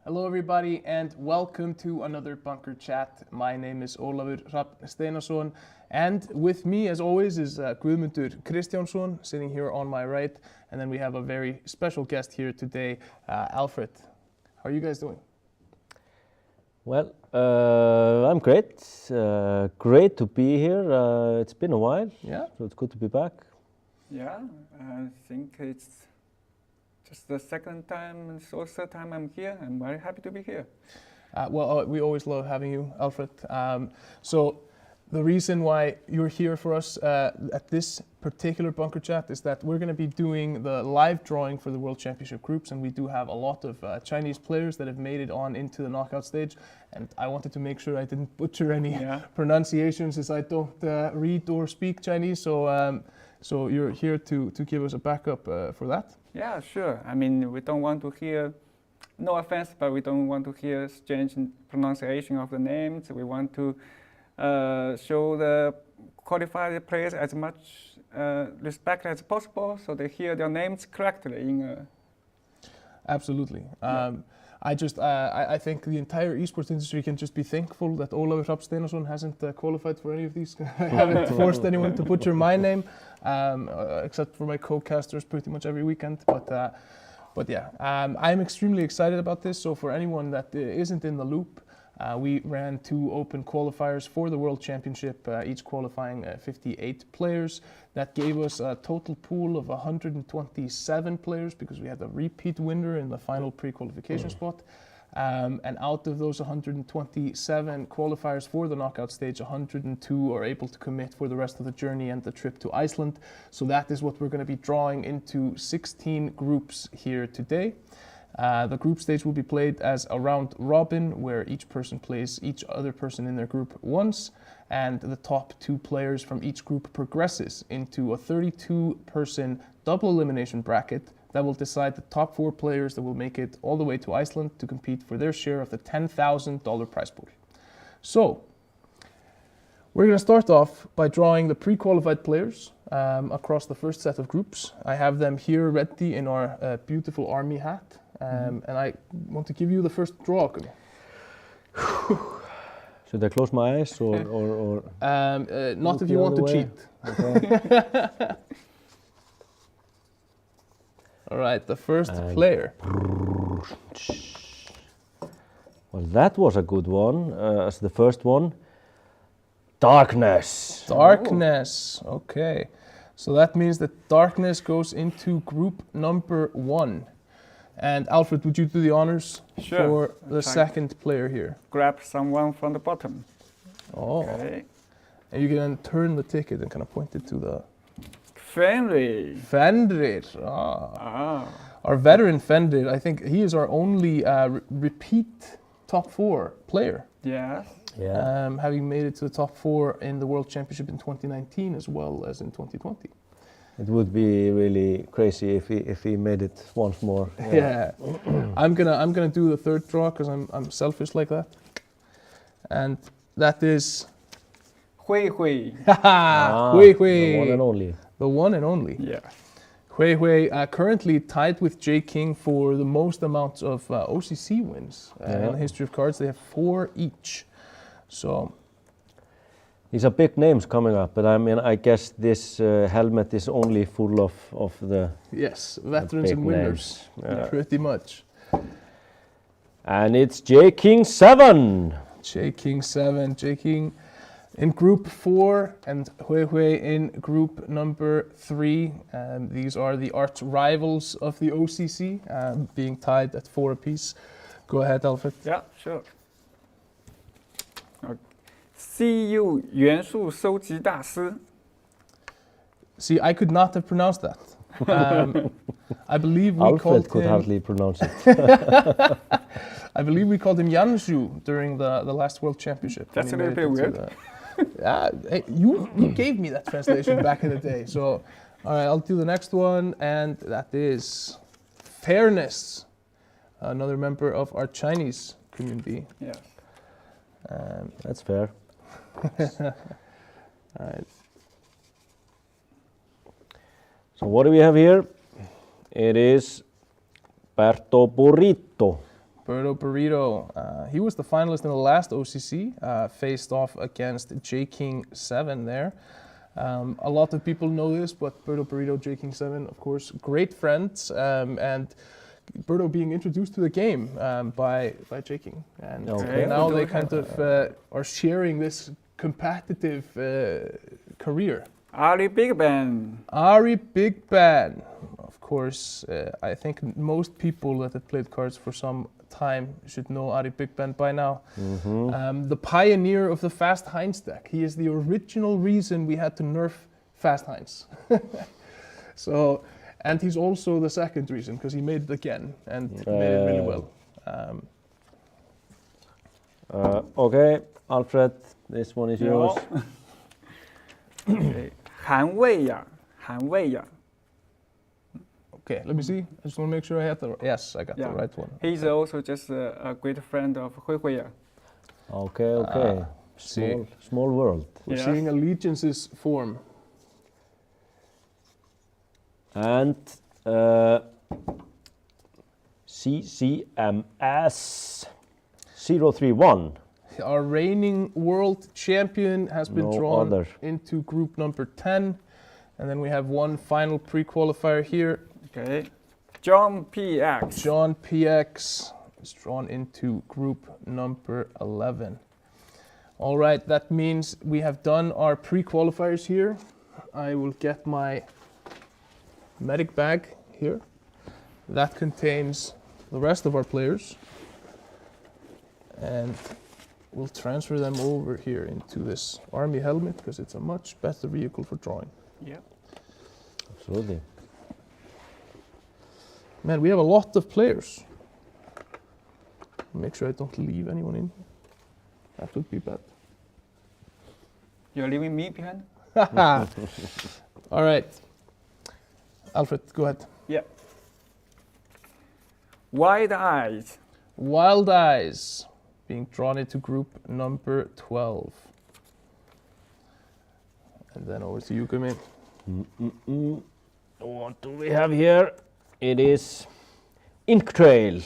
Hello everybody and welcome to another Bunker Chat. My name is Ólafur Steinarsson and with me as always is Guðmundur Kristjánsson sitting here on my right, and then we have a very special guest here today, Alfred. How are you guys doing? Well, I'm great. Great to be here. It's been a while, so it's good to be back. Yeah, I think it's just the second time and so third time I'm here. I'm very happy to be here. We always love having you, Alfred. So the reason why you're here for us at this particular Bunker Chat is that we're going to be doing the live drawing for the World Championship groups, and we do have a lot of Chinese players that have made it on into the knockout stage, and I wanted to make sure I didn't butcher any pronunciations as I don't read or speak Chinese, so you're here to give us a backup for that? Yeah, sure. I mean, we don't want to hear, no offense, but we don't want to hear strange pronunciation of the names. We want to show the qualified players as much respect as possible, so they hear their names correctly. Absolutely. I think the entire esports industry can just be thankful that Ólafur Steinarsson hasn't qualified for any of these. I haven't forced anyone to butcher my name, except for my co-casters pretty much every weekend. But yeah, I'm extremely excited about this. So for anyone that isn't in the loop, we ran 2 open qualifiers for the World Championship, each qualifying 58 players. That gave us a total pool of 127 players because we had a repeat winner in the final pre-qualification spot. And out of those 127 qualifiers for the knockout stage, 102 are able to commit for the rest of the journey and the trip to Iceland. So that is what we're going to be drawing into 16 groups here today. The group stage will be played as a round robin, where each person plays each other person in their group once, and the top 2 players from each group progresses into a 32-person double elimination bracket that will decide the top 4 players that will make it all the way to Iceland to compete for their share of the $10,000 prize pool. So, we're going to start off by drawing the pre-qualified players across the first set of groups. I have them here ready in our beautiful army hat. And I want to give you the first draw. Should I close my eyes or not if you want to cheat. Okay. All right, the first player. Well, that was a good one as the first one. Darkness. Darkness. Okay. So that means that Darkness goes into group number 1. And Alfred, would you do the honors for the second player here? Grab someone from the bottom. Oh. Okay. And you can then turn the ticket and kind of point it to the... Fenrir. Fenrir. Our veteran Fenrir, I think he is our only repeat top 4 player. Yes. Yeah. Having made it to the top 4 in the World Championship in 2019 as well as in 2020. It would be really crazy if he made it once more. Yeah. I'm gonna do the third draw because I'm selfish like that. And that is Hui Hui. Hui Hui. The one and only. The one and only. Yeah. Hui Hui currently tied with J King for the most amounts of OCC wins in the history of cards. They have 4 each. So these are big names coming up, but I mean, I guess this helmet is only full of the veterans and winners, pretty much. And it's J King 7. J King 7, J King in group 4, and Hui Hui in group number 3. These are the arch rivals of the OCC, being tied at 4 apiece. Go ahead, Alfred. Yeah, sure. CU 元素收集大师. See, I could not have pronounced that. I believe we Alfred called could him... hardly pronounce it. I believe we called him Yanshu during the last World Championship. That's a little bit weird. Hey, you gave me that translation back in the day. So, all right, I'll do the next one, and that is Fairness, another member of our Chinese community. Yeah. That's fair. All right. So what do we have here? It is Berto Burrito. Birdo Burrito. He was the finalist in the last OCC, faced off against J-King7 there. A lot of people know this, but Birdo Burrito, J-King7, of course, great friends, and Birdo being introduced to the game by J-King. And now they kind of are sharing this competitive career. Ari Big Ben. Ari Big Ben. Of course, I think most people that have played cards for some time should know Ari Big Ben by now. The pioneer of the Fast Heinz deck. He is the original reason we had to nerf Fast Heinz. So, and he's also the second reason because he made it again and made it really well. Okay, Alfred, this one is yours. Okay. 韩卫呀, 韩卫呀. Okay, let me see. I just want to make sure I had the yes, I got the right one. He's also just a great friend of Hui Hui. Okay. Small world. We're seeing allegiances form. And CCMS 031. Our reigning world champion has been drawn into group number 10. And then we have one final pre-qualifier here. Okay. John PX. John PX is drawn into group number 11. All right, that means we have done our pre-qualifiers here. I will get my medic bag here. That contains the rest of our players. And we'll transfer them over here into this army helmet because it's a much better vehicle for drawing. Yeah. Absolutely. Man, we have a lot of players. Make sure I don't leave anyone in. That would be bad. You're leaving me behind? All right. Alfred, go ahead. Yeah. Wild Eyes. Wild Eyes being drawn into group number 12. And then over to you, Gummi. What do we have here? It is Ink Trail.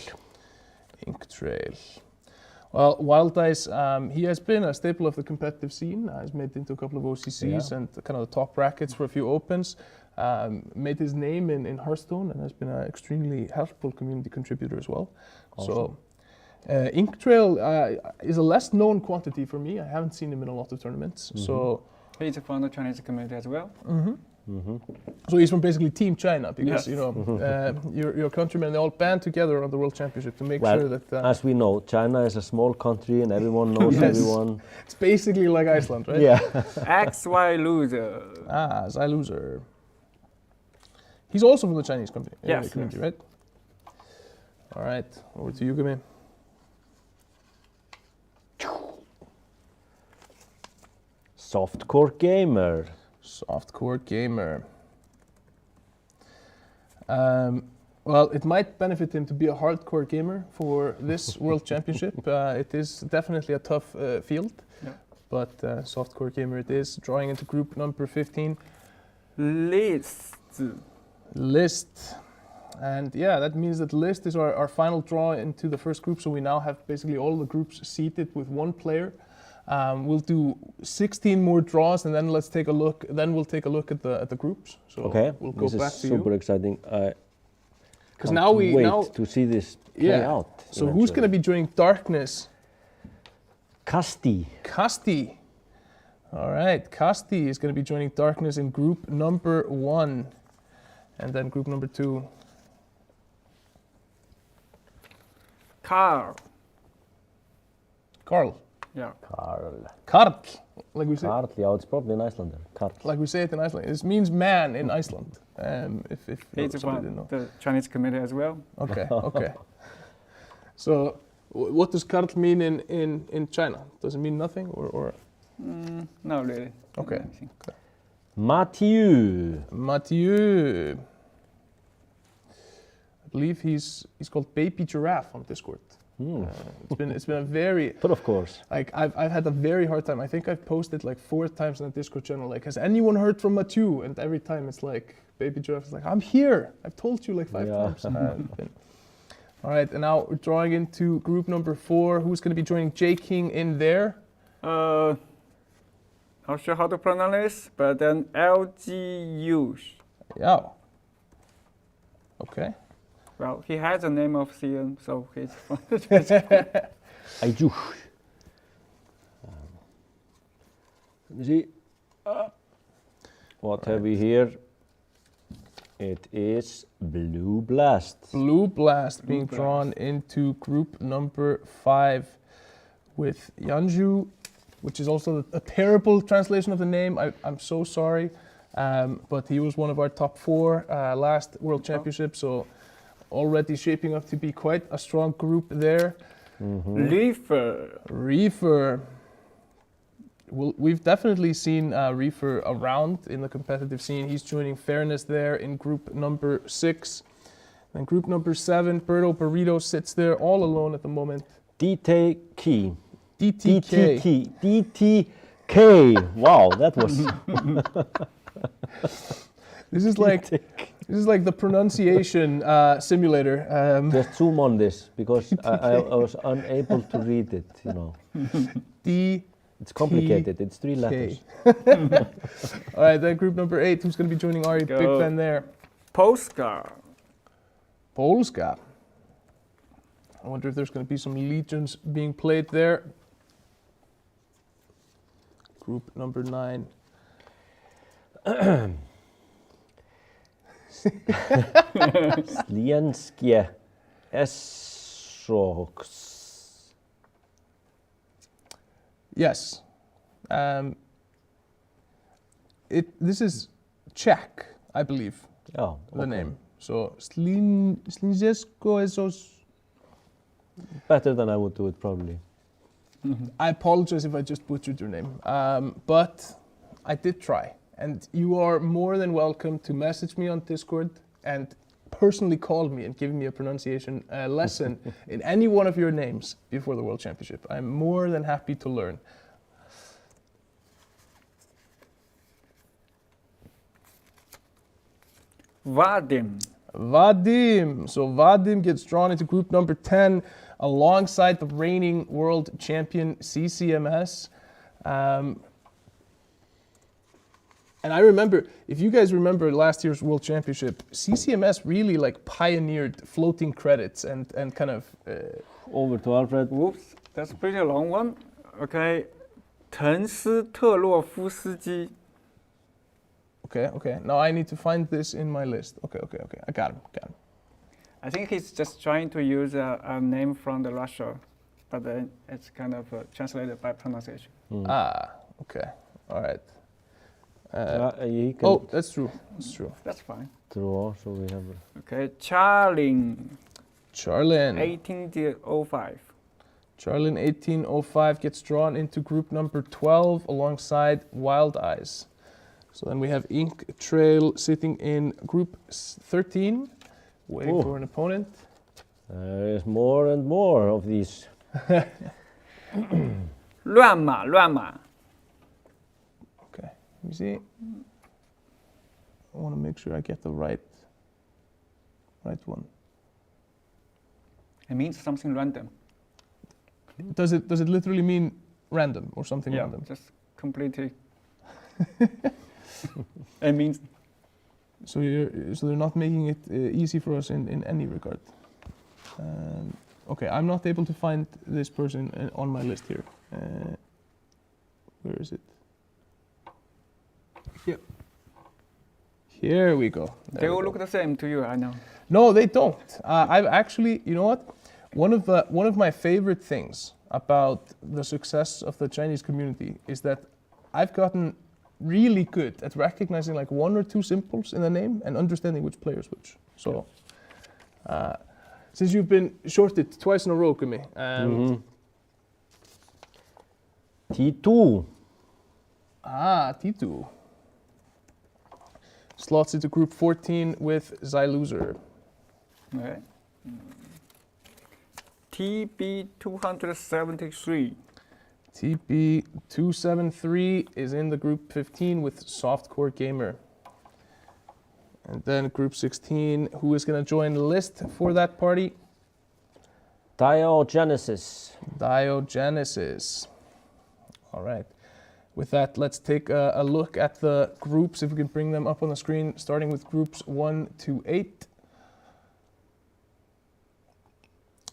Ink Trail. Well, Wild Eyes, he has been a staple of the competitive scene. He's made it into a couple of OCCs and kind of the top brackets for a few opens. Made his name in Hearthstone and has been an extremely helpful community contributor as well. Awesome. So, Ink Trail is a less known quantity for me. I haven't seen him in a lot of tournaments. So he's from the Chinese community as well. So he's from basically Team China because you know your countrymen, they all band together on the World Championship to make sure that. As we know, China is a small country and everyone knows everyone. It's basically like Iceland, right? Yeah. XY Loser. Xy Loser. He's also from the Chinese community, right? All right, over to you, Gummi. Softcore Gamer. Softcore Gamer. Well, it might benefit him to be a hardcore gamer for this World Championship. It is definitely a tough field, but Softcore Gamer it is, drawing into group number 15. List. And yeah, that means that List is our final draw into the first group, so we now have basically all the groups seated with one player. We'll do 16 more draws, and then let's take a look. Then we'll take a look at the groups. So we'll go back to you. This is super exciting. Because now we wait to see this play out. So who's going to be joining Darkness? Kasti. All right, Kasti is going to be joining Darkness in group number 1, and then group number 2. Carl. Yeah. Karl, like we say. Karl, yeah, it's probably an Icelander. Karl. Like we say it in Iceland. It means man in Iceland. If he's from the Chinese community as well. Okay. So, what does Karl mean in China? Does it mean nothing or? Not really. Okay. Mathieu. I believe he's called Baby Giraffe on Discord. It's been a very, but of course, like I've had a very hard time. I think I've posted like 4 times on the Discord channel, like, has anyone heard from Mathieu? And every time it's like Baby Giraffe is like, I'm here. I've told you like 5 times. All right, and now we're drawing into group number 4. Who's going to be joining J King in there? Not sure how to pronounce this, but then LGU. Yeah. Okay. Well, he has a name of CM, so he's fun. Let me see. What have we here? It is Blue Blast. Blue Blast being drawn into group number 5 with Yanju, which is also a terrible translation of the name. I'm so sorry, but he was one of our top 4 last World Championship, so already shaping up to be quite a strong group there. Reefer. Well, we've definitely seen Reefer around in the competitive scene. He's joining Fairness there in group number 6. And group number 7, Birdo Burrito sits there all alone at the moment. DTK. Wow, that was. This is like the pronunciation simulator. Just zoom on this because I was unable to read it. You know. It's complicated. It's 3 letters. All right, then group number 8. Who's going to be joining Ari Big Ben there? Polska. Polska. I wonder if there's going to be some legions being played there. Group number 9. Slienskie Esroks. Yes. This is Czech, I believe. Oh, okay. The name. So Slinjesko Esos. Better than I would do it, probably. I apologize if I just butchered your name, but I did try. And you are more than welcome to message me on Discord and personally call me and give me a pronunciation lesson in any one of your names before the World Championship. I'm more than happy to learn. Vadim. So Vadim gets drawn into group number 10 alongside the reigning world champion CCMS. And I remember, if you guys remember last year's World Championship, CCMS really like pioneered floating credits and kind of... Over to Alfred. Whoops, that's a pretty long one. Okay. 滕斯特洛夫斯基. Okay. Now I need to find this in my list. Okay. I got him. I think he's just trying to use a name from the Russia, but then it's kind of translated by pronunciation. Okay. All right. Oh, that's true. That's fine. Draw, so we have. Okay, Charlin. 1805. Charlin 1805 gets drawn into group number 12 alongside Wild Eyes. So then we have Ink Trail sitting in group 13, waiting for an opponent. There is more and more of these. 乱马. Okay, let me see. I want to make sure I get the right one. It means something random. Does it literally mean random or something random? Yeah, just completely. It means. So they're not making it easy for us in any regard. Okay, I'm not able to find this person on my list here. Where is it? Here. Here we go. They all look the same to you, I know. No, they don't. I've actually, you know what? One of my favorite things about the success of the Chinese community is that I've gotten really good at recognizing like 1 or 2 symbols in the name and understanding which player is which. So, since you've been shorted twice in a row, Gummi. T2. T2. Slots into group 14 with Zyloser. Okay. TB 273. TB 273 is in the group 15 with Softcore Gamer. And then group 16, who is going to join the list for that party? Diogenesis. Diogenesis. All right. With that, let's take a look at the groups, if we can bring them up on the screen, starting with groups 1 to 8.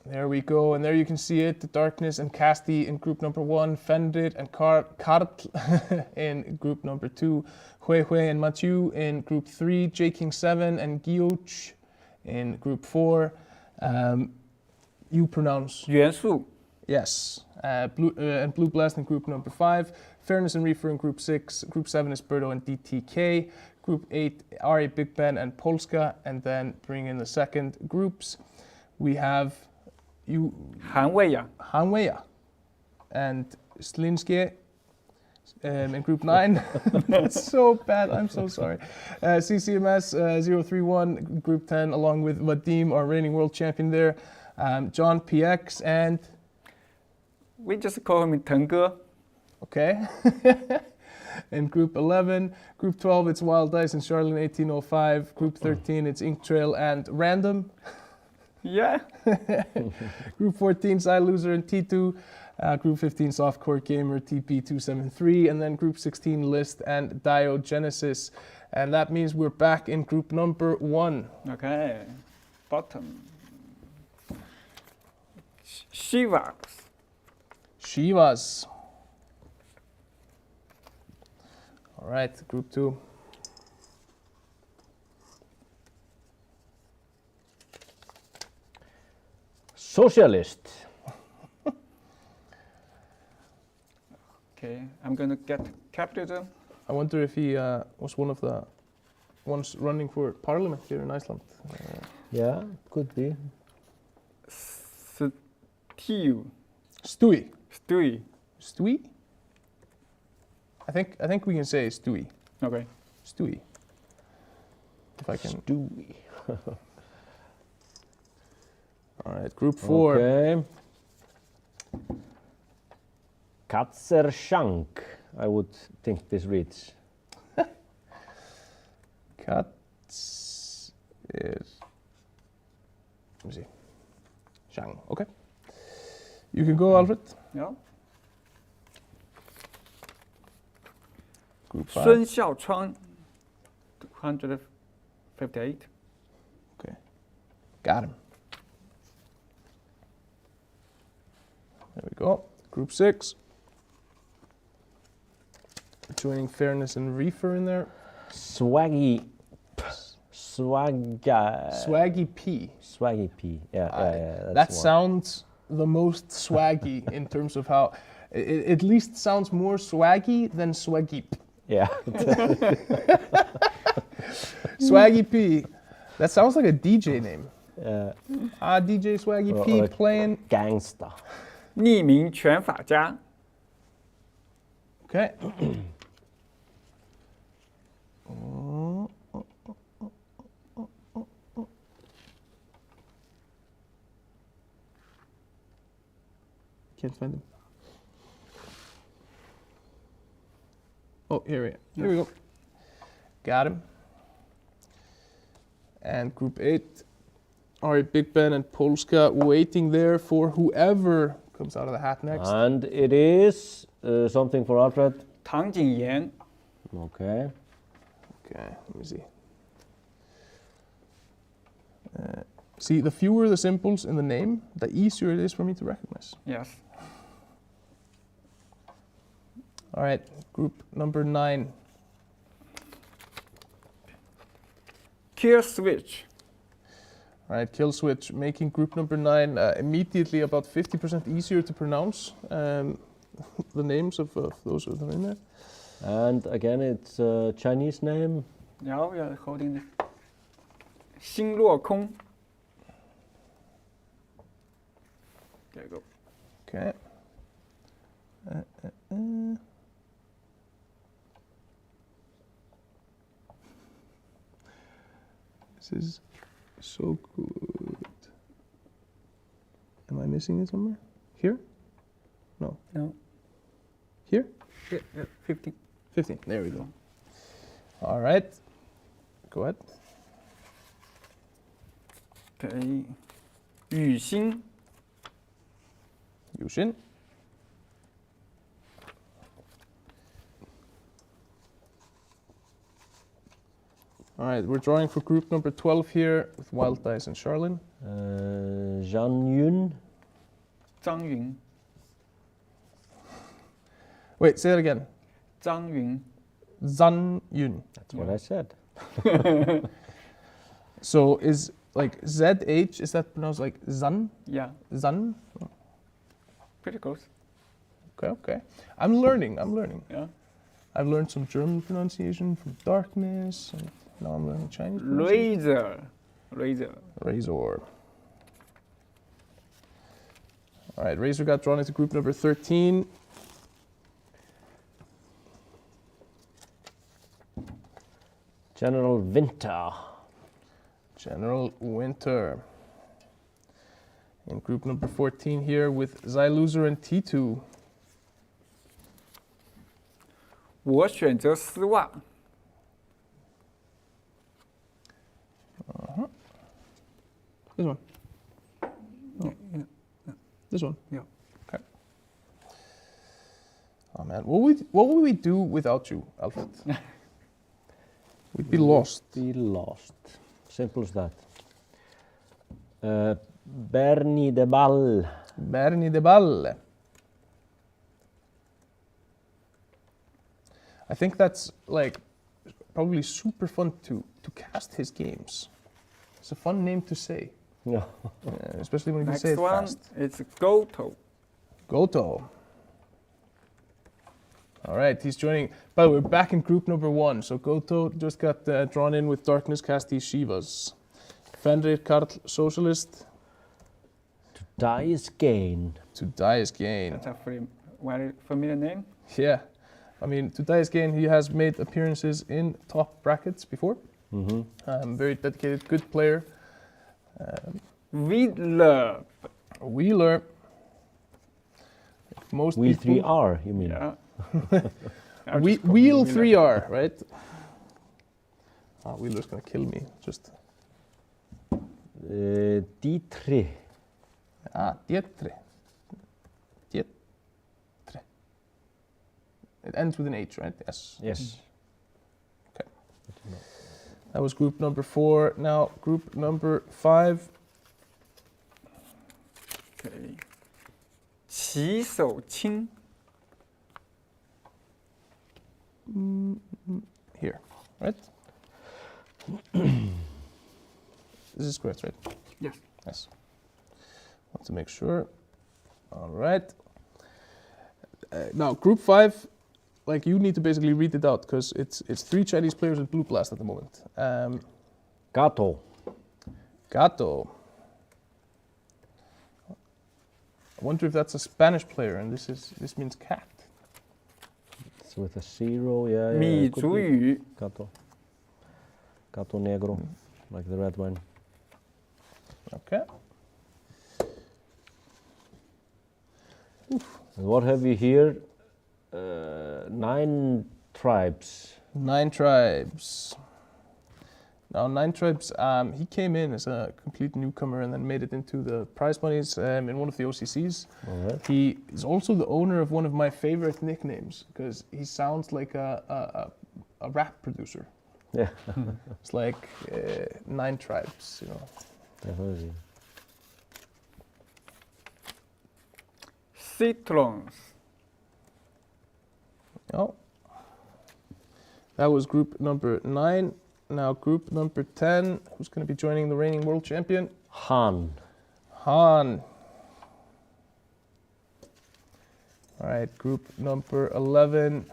There we go, and there you can see it, the Darkness and Casti in group number 1, Fenrir and KARDS in group number 2, Hui and Mathieu in group 3, J King 7 and Gioch in group 4. You pronounce? 元素. Yes. Blue Blast in group number 5, Fairness and Reefer in group 6, group 7 is Birdo and DTK, group 8, Ari, Big Ben and Polska, and then bring in the second groups. We have you Hanweya and Slinske in group 9. That's so bad, I'm so sorry. CCMS 031, group 10, along with Vadim, our reigning world champion there. John PX and... We just call him Tengge. Okay. In group 11, group 12, it's Wild Dice and Charlene 1805. Group 13, it's Ink Trail and Random. Yeah. Group 14, Side Loser and T2. Group 15, Softcore Gamer, TP273. And then group 16, List and Diogenesis. And that means we're back in group number 1. Okay. Bottom. Shivas. All right, group 2. Socialist. Okay, I'm gonna get capitalism. I wonder if he was one of the ones running for parliament here in Iceland. Yeah, could be. Stewie. Stewie? I think we can say Stewie. Okay. Stewie. If I can. Stewie. All right, group 4. Okay. Katzershank, I would think this reads. Katz is. Let me see. Shang. Okay. You can go, Alfred. Yeah. Group 5. Sun Xiaochuan, 258. Okay. Got him. There we go. Group 6. Joining Fairness and Reefer in there. Swaggy P. Swaggy P. Yeah. That sounds the most swaggy in terms of how it at least sounds more swaggy than Swaggy. Yeah. Swaggy P. That sounds like a DJ name. DJ DJ Swaggy P playing gangsta. 匿名拳法家. Okay. Can't find him. Oh, here we go. Got him. And group 8. Ari, Big Ben and Polska waiting there for whoever comes out of the hat next. And it is something for Alfred. Tang Jingyan. Okay. Okay, let me see. See, the fewer the symbols in the name, the easier it is for me to recognize. Yes. All right, group number 9. Kill Switch. All right, Kill Switch, making group number 9 immediately about 50% easier to pronounce the names of those that are in there. And again, it's a Chinese name. Yeah, we are holding this. 星落空. There you go. Okay. This is so good. Am I missing it somewhere? Here? No. No. Here? Yeah, 15. 15. There we go. All right. Go ahead. Okay. 雨星. Yushin. All right, we're drawing for group number 12 here with Wild Dice and Charlene. Zhang Yun. Zhang Yun. Wait, say it again. Zhang Yun. Zan Yun. That's what I said. So is like ZH, is that pronounced like Zan? Yeah, Zan? pretty close. Okay. I'm learning. Yeah. I've learned some German pronunciation from Darkness, and now I'm learning Chinese pronunciation. Razor. All right, Razor got drawn into group number 13. General Winter. General Winter. In group number 14 here with Xyloser and T2. 我选择丝袜。 This one. Yeah. This one. Yeah. Okay. Oh man, what would we do without you, Alfred? We'd be lost. Be lost. Simple as that. Bernie de Ball. Bernie de Balle. I think that's like probably super fun to cast his games. It's a fun name to say. Yeah. Especially when you can Next say it one, fast. it's Goto. Goto. All right, he's joining. By the way, we're back in group number 1. So Goto just got drawn in with Darkness Casti Shivas. Fenrir Karl Socialist. To die is gain. To die is gain. That's a very familiar name. Yeah. I mean, to die is gain, he has made appearances in top brackets before. Very dedicated, good player. Wheeler. Wheeler. Most We people, 3R, you mean? Yeah. Wheel 3R, right? Wheeler's gonna kill me. Just D3. Dietre. It ends with an H, right? Yes. Yes. Okay. That was group number 4. Now group number 5. Okay. 齐手青. Here, right? This is correct, right? Yes. Yes. Want to make sure. All right. Now, group 5, like you need to basically read it out because it's 3 Chinese players with Blue Blast at the moment. Gato. Gato. I wonder if that's a Spanish player, and this means cat. It's with a 0, yeah. Mi it could be. Zhuyu. Gato. Gato Negro, like the red wine. Okay. And what have we here? 9 tribes. 9 tribes. Now, 9 tribes, he came in as a complete newcomer and then made it into the prize monies in one of the OCCs. All right. He is also the owner of one of my favorite nicknames because he sounds like a rap producer. Yeah. It's like 9 tribes, you know. Definitely. Citrons. Oh. That was group number 9. Now group number 10, who's going to be joining the reigning world champion? Han. Han. All right, group number 11,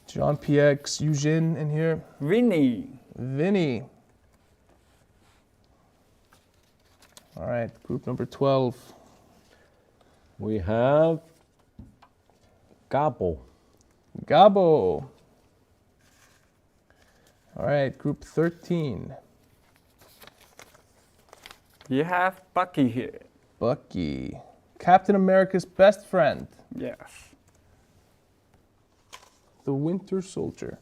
John PX, Eugene in here. Vinny. Vinny. All right, group number 12. We have Gabo. Gabo. All right, group 13. You have Bucky here. Bucky. Captain America's best friend. Yes. The Winter Soldier.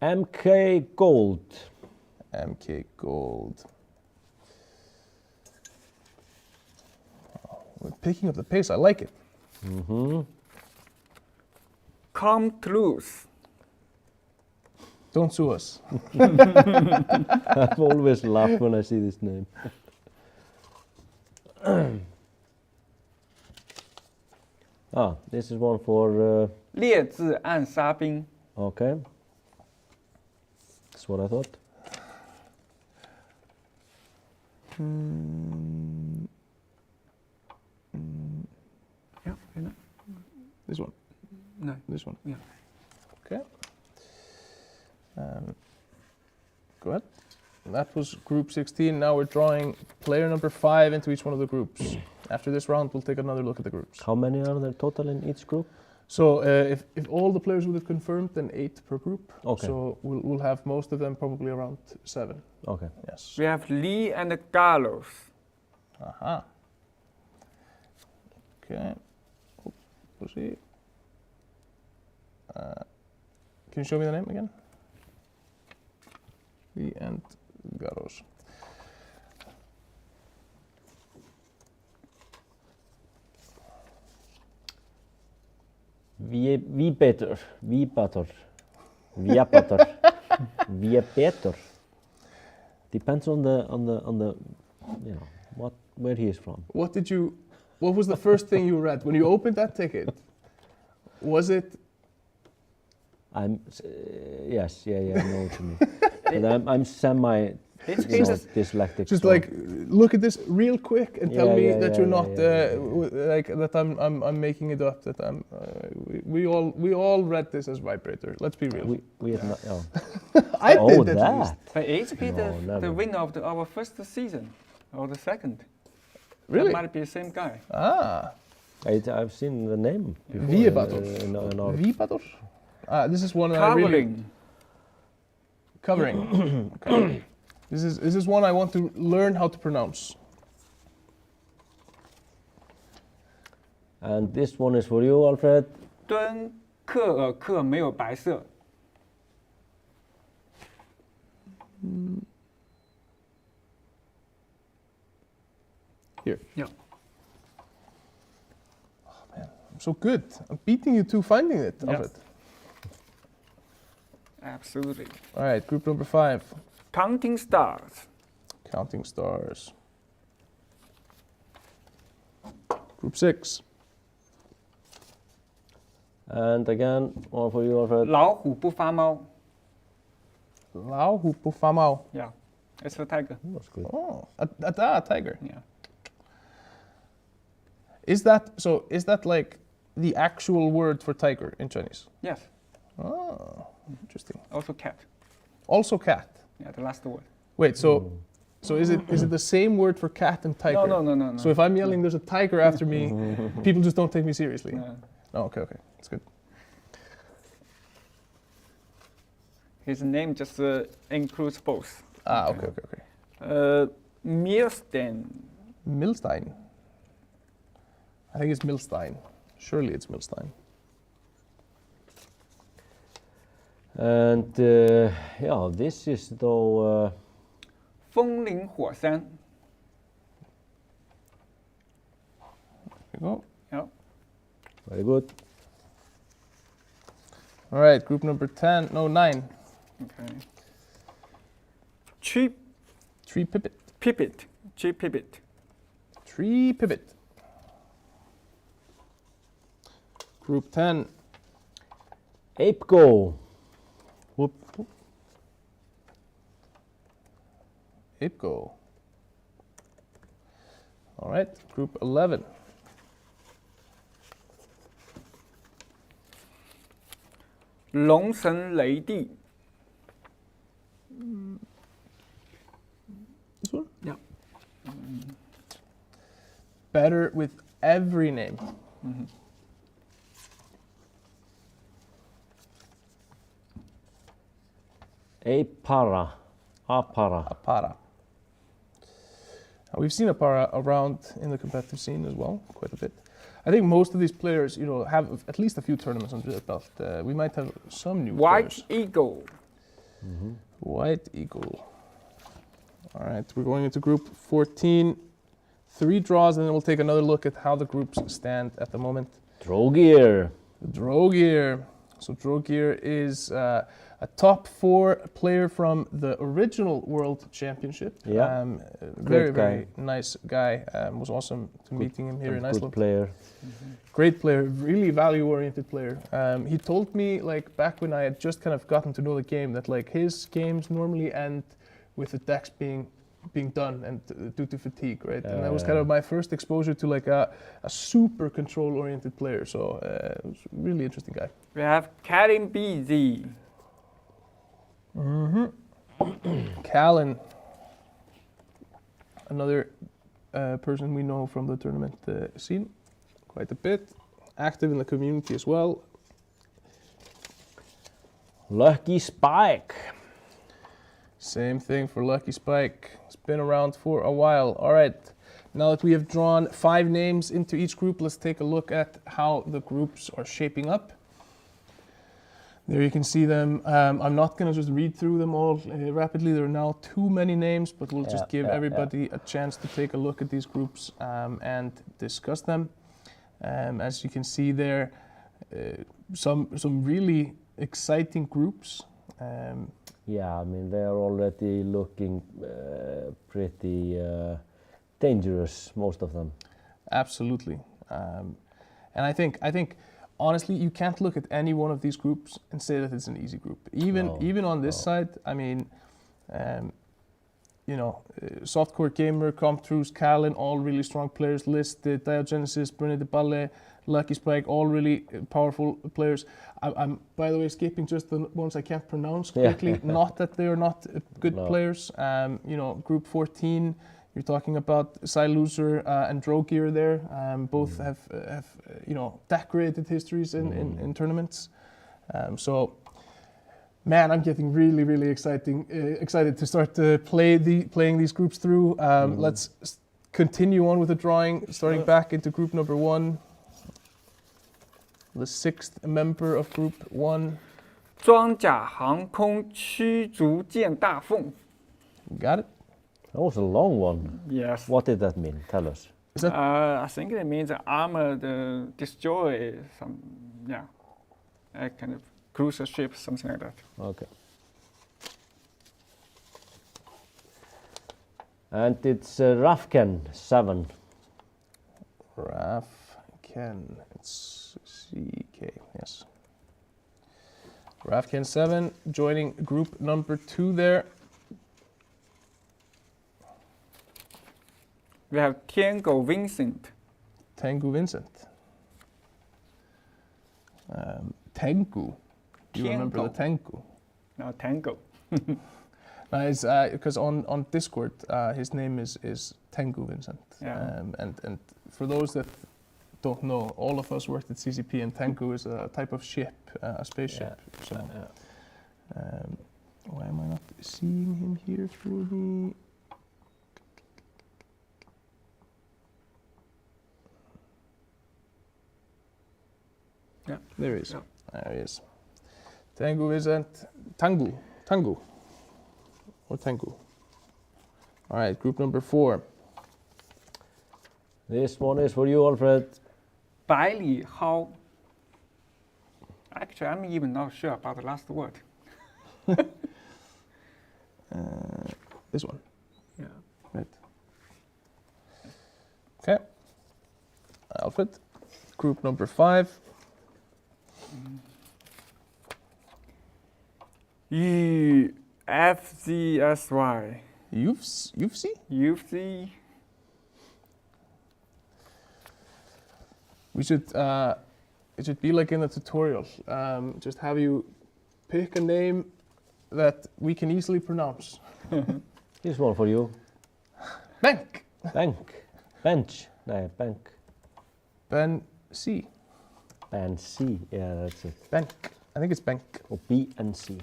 MK Gold. MK Gold. We're picking up the pace. I like it. Come truth. Don't sue us. I've always laughed when I see this name. This is one for... 烈日暗杀兵. Okay. That's what I thought. Yeah, This one. No. This one. Yeah. Okay. Go ahead. That was group 16. Now we're drawing player number 5 into each one of the groups. After this round, we'll take another look at the groups. How many are there total in each group? So if all the players would have confirmed, then 8 per group. Okay. So we'll have most of them probably around 7. Okay. Yes. We have Lee and Gallows. Aha. Okay. We'll see. Can you show me the name again? Lee and Gallows. Vi better. Depends on the you know where he is from. What was the first thing you read when you opened that ticket? Was it? Yes, I know what you mean. But I'm semi dyslexic. Just so like look at this real quick and tell me that you're not like that. I'm making it up. That I'm. We all read this as vibrator. Let's be real. we have not. Oh. I Oh, did at least. But HP No, the never. winner of our first season or the second. Really? That might be the same guy. Ah. I've seen the name before. Vibator. in our- Vibator. This is one I really covering. Okay. This is one I want to learn how to pronounce. And this one is for you, Alfred. 敦刻尔克没有白色. Here. Yeah. Oh man, I'm so good. I'm beating you to finding it, Yeah. Alfred. Absolutely. All right, group number 5. Counting stars. Counting stars. Group 6. And again, one for you, Alfred. 老虎不发猫. 老虎不发猫. Yeah. It's a tiger. That's good. Oh, a tiger. Yeah. Is that like the actual word for tiger in Chinese? Yes. Oh, interesting. Also cat. Also cat. Yeah, the last word. Wait, so is it the same word for cat and tiger? No. So if I'm yelling, there's a tiger after me, people just don't take me seriously. No. Oh, okay, that's good. His name just includes both. Ah, okay. Milstein. Milstein. I think it's Milstein. Surely it's Milstein. And this is though. 风林火山. There you go. Yeah. Very good. All right, group number 9. Okay. Tree Tree pipit. pipit. Tree pipit. Tree pivot. Group 10. Ape go. Whoop. Ape go. All right, group 11. 龙神雷地. This one? Yeah. Better with every name. Apara. Apara. Now, we've seen Apara around in the competitive scene as well, quite a bit. I think most of these players, have at least a few tournaments under their belt. We might have some new White players. eagle. White eagle. All right, we're going into group 14. 3 draws, and then we'll take another look at how the groups stand at the moment. Drogir. Drogir. So Drogir is a top 4 player from the original World Championship. Yeah. Very nice guy. Was awesome to meeting him here in Iceland. Good player. Great player, really value-oriented player. He told me, like, back when I had just kind of gotten to know the game, that like his games normally end with the decks being done and due to fatigue, right? And that was kind of my first exposure to like a super control-oriented player. So it was a really interesting guy. We have Karin BZ. Callan, another person we know from the tournament scene quite a bit, active in the community as well. Lucky Spike. Same thing for Lucky Spike. It's been around for a while. All right, now that we have drawn 5 names into each group, let's take a look at how the groups are shaping up. There you can see them. I'm not going to just read through them all rapidly. There are now too many names, but we'll just give everybody a chance to take a look at these groups and discuss them. As you can see there, some really exciting groups. Yeah, I mean, they are already looking pretty dangerous, most of them. Absolutely. And I think honestly, you can't look at any one of these groups and say that it's an easy group. Even on this side, I mean, you know, Softcore Gamer, Comtrus, Callan, all really strong players listed. Diogenesis, Brunni de Balle, Lucky Spike, all really powerful players. I'm, by the way, skipping just the ones I can't pronounce quickly. Not that they are not good players. You know, Group 14, you're talking about Siloser and Drogir there. Both have you know, decorated histories in tournaments. So, man, I'm getting really excited to start to playing these groups through. Let's continue on with the drawing, starting back into group number 1. The 6th member of group 1. 装甲航空驱逐舰大凤. Got it? That was a long one. Yes. What did that mean? Tell us. I think it means armored destroy some, a kind of cruiser ship, something like that. Okay. And it's Rafken 7. Rafken, it's CK, yes. Rafken 7 joining group number 2 there. We have Tango Vincent. Tango Vincent. Tengu. You remember the Tengu? No, Tango. Nice, because on Discord, his name is Tengu Vincent. Yeah. And for those that don't know, all of us worked at CCP, and Tengu is a type of ship, a spaceship. Yeah. So, why am I not seeing him here for me? Yeah. There he is. Yeah. There he is. Tengu Vincent. Tangu. Or Tengu. All right, group number 4. This one is for you, Alfred. 百里蒿. Actually, I'm even not sure about the last word. This one. Yeah. Right. Okay. Alfred. Group number 5. UFCSY. UFC? We should, it should be like in the tutorial. Just have you pick a name that we can easily pronounce. Here's one for you. Bank. Bench. No, bank. Ben C. And C. Yeah, that's it. Bank. I think it's bank. Or B and C.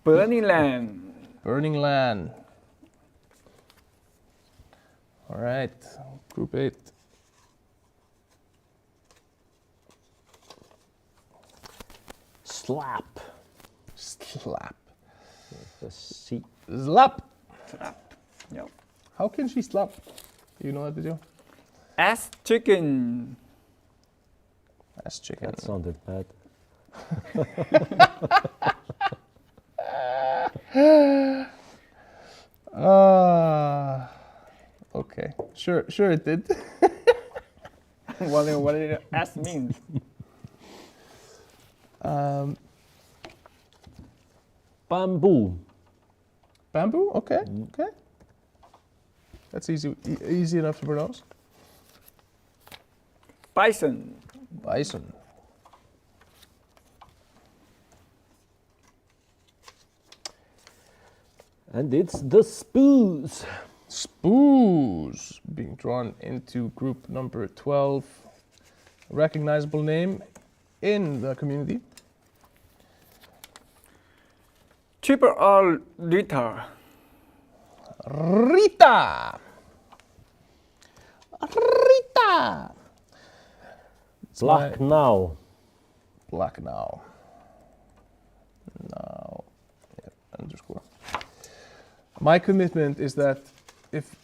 Burning Land. Burning Land. All right, group 8. Slap. The C. Slap. Yep. How can she slap? You know that video? Ass chicken. Ass chicken. That sounded bad. Okay. Sure it did. What did ass mean? Bamboo. Bamboo? Okay. Okay. That's easy enough to pronounce. Bison. Bison. And it's the spoos. Spoos being drawn into group number 12. A recognizable name in the community. Triple R Rita. Rita! Rita! Black now. Black now. Now. Yeah, underscore. My commitment is that if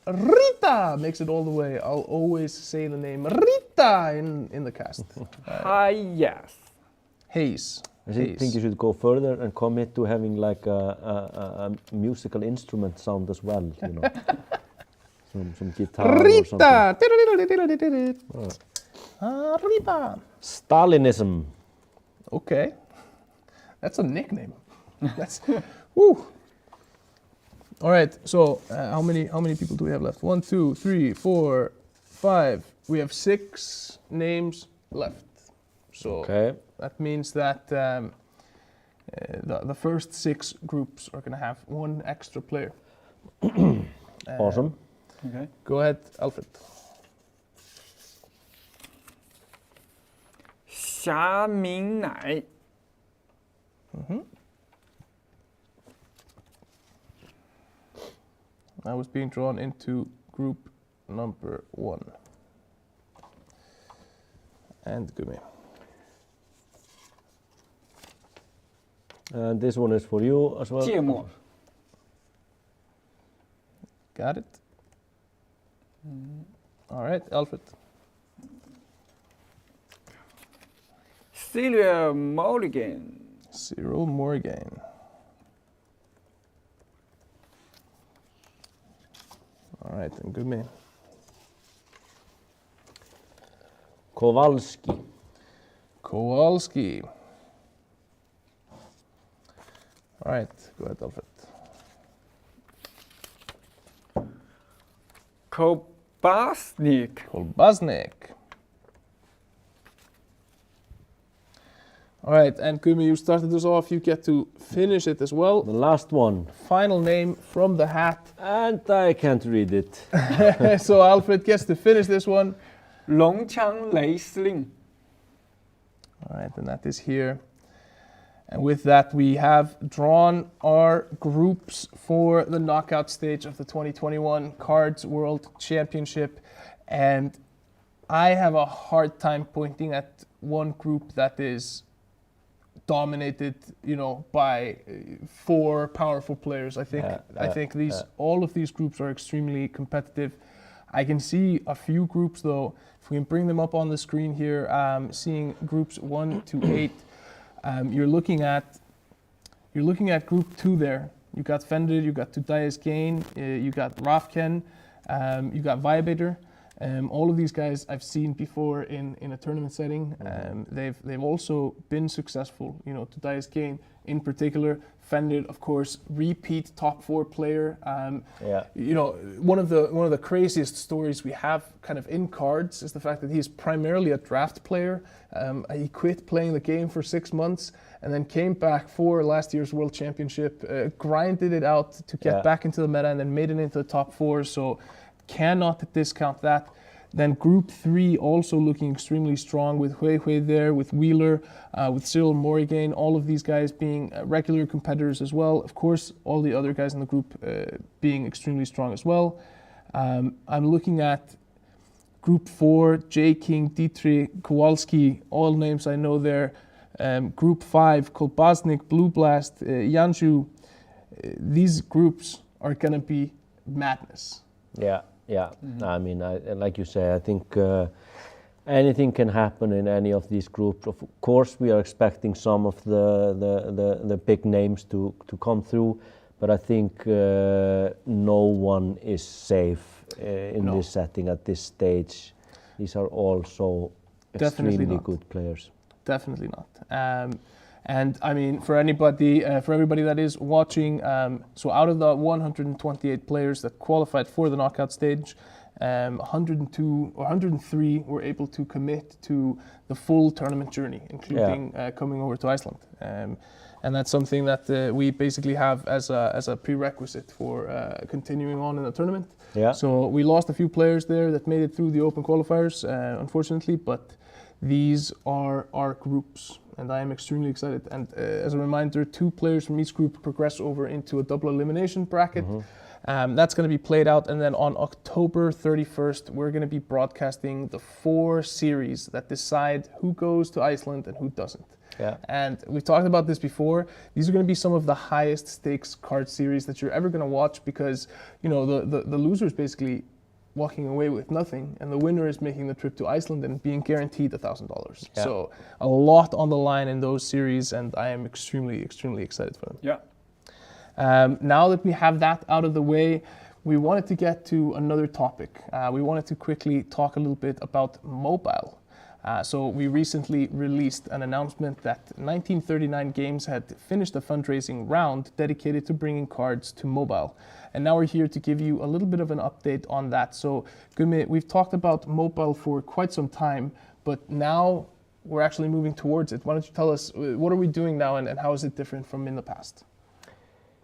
Rita makes it all the way, I'll always say the name Rita in the cast. Yes. Hayes. I think you should go further and commit to having like a musical instrument sound as well, you know. some guitar or something. Rita. Stalinism. Okay. That's a nickname. That's woo. All right. So how many people do we have left? 1, 2, 3, 4, 5. We have 6 names left. So Okay. that means that the first 6 groups are going to have 1 extra player. Awesome. Okay. Go ahead, Alfred. Xia Ming Nai. I was being drawn into group number 1. And Gummi. And this one is for you as well. 芥末. Got it? All right, Alfred. Celia Mulligan. Cyril Morgan. All right, and Gummi. Kowalski. Kowalski. All right, go ahead, Alfred. Kobasnik. Kolbasnik. All right, and Gummi, you started this off. You get to finish it as well. The last one. Final name from the hat. And I can't read it. So Alfred gets to finish this one. 龙枪雷司令. All right, and that is here. And with that, we have drawn our groups for the knockout stage of the 2021 KARDS World Championship. And I have a hard time pointing at one group that is dominated, you know, by 4 powerful players. I think all of these groups are extremely competitive. I can see a few groups though. If we can bring them up on the screen here, seeing groups 1 to 8. You're looking at group 2 there. You got Fender, you got Tudai's Gain, you got Rafken, you got Vibrator. All of these guys I've seen before in a tournament setting. They've also been successful. You know, Tudai's Gain in particular. Fender, of course, repeat top 4 player. You know, one of the craziest stories we have kind of in KARDS is the fact that he's primarily a draft player. He quit playing the game for 6 months and then came back for last year's World Championship, grinded it out to get back into the meta and then made it into the top 4. So cannot discount that. Then group 3 also looking extremely strong with Hui there, with Wheeler, with Cyril Morrigan, all of these guys being regular competitors as well. Of course, all the other guys in the group being extremely strong as well. I'm looking at group 4, J King, Dietrich, Kowalski, all names I know there. Group 5, Kolbasnik, Blue Blast, Yanju. These groups are going to be madness. Yeah. Yeah. I mean, like you say, I think anything can happen in any of these groups. Of course, we are expecting some of the big names to come through, but I think no one is safe in this setting at this stage. These are all so extremely good players. Definitely not. And I mean, for everybody that is watching, so out of the 128 players that qualified for the knockout stage, 102 or 103 were able to commit to the full tournament journey, including coming over to Iceland. And that's something that we basically have as a prerequisite for continuing on in the tournament. Yeah. So we lost a few players there that made it through the open qualifiers, unfortunately, but these are our groups, and I am extremely excited. And as a reminder, 2 players from each group progress over into a double elimination bracket. That's going to be played out, and then on October 31st, we're going to be broadcasting the 4 series that decide who goes to Iceland and who doesn't. Yeah. And we've talked about this before. These are going to be some of the highest stakes card series that you're ever going to watch, because the loser is basically walking away with nothing, and the winner is making the trip to Iceland and being guaranteed $1,000. Yeah. So a lot on the line in those series, and I am extremely, extremely excited for them. Yeah. Now that we have that out of the way, we wanted to get to another topic. We wanted to quickly talk a little bit about mobile. So we recently released an announcement that 1939 Games had finished a fundraising round dedicated to bringing cards to mobile. And now we're here to give you a little bit of an update on that. So Gummi, we've talked about mobile for quite some time, but now we're actually moving towards it. Why don't you tell us, what are we doing now, and how is it different from in the past?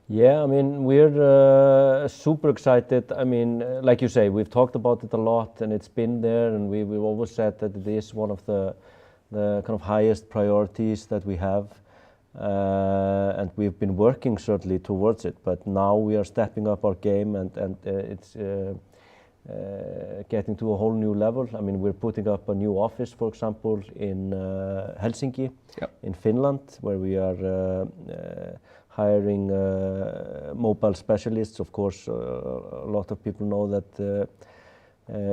Yeah, I mean, we're super excited. I mean, like you say, we've talked about it a lot, and it's been there, and we've always said that it is one of the kind of highest priorities that we have. And we've been working certainly towards it, but now we are stepping up our game, and it's getting to a whole new level. I mean, we're putting up a new office, for example, in Helsinki, in Finland, where we are hiring mobile specialists. Of course, a lot of people know that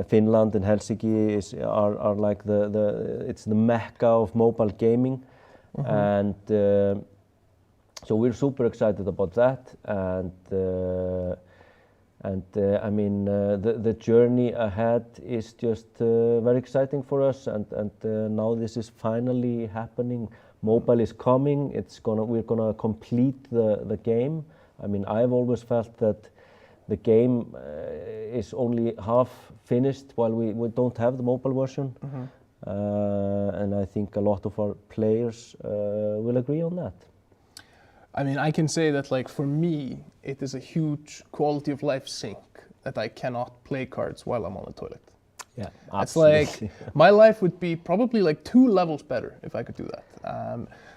Finland and Helsinki are like it's the mecca of mobile gaming. And so we're super excited about that, and I mean, the journey ahead is just very exciting for us, and now this is finally happening. Mobile is coming. We're gonna complete the game. I mean, I've always felt that the game is only half finished while we don't have the mobile version. And I think a lot of our players will agree on that. I mean, I can say that, like, for me, it is a huge quality of life sink that I cannot play cards while I'm on the toilet. Yeah, it's like my life would be probably like 2 levels better if I could do that.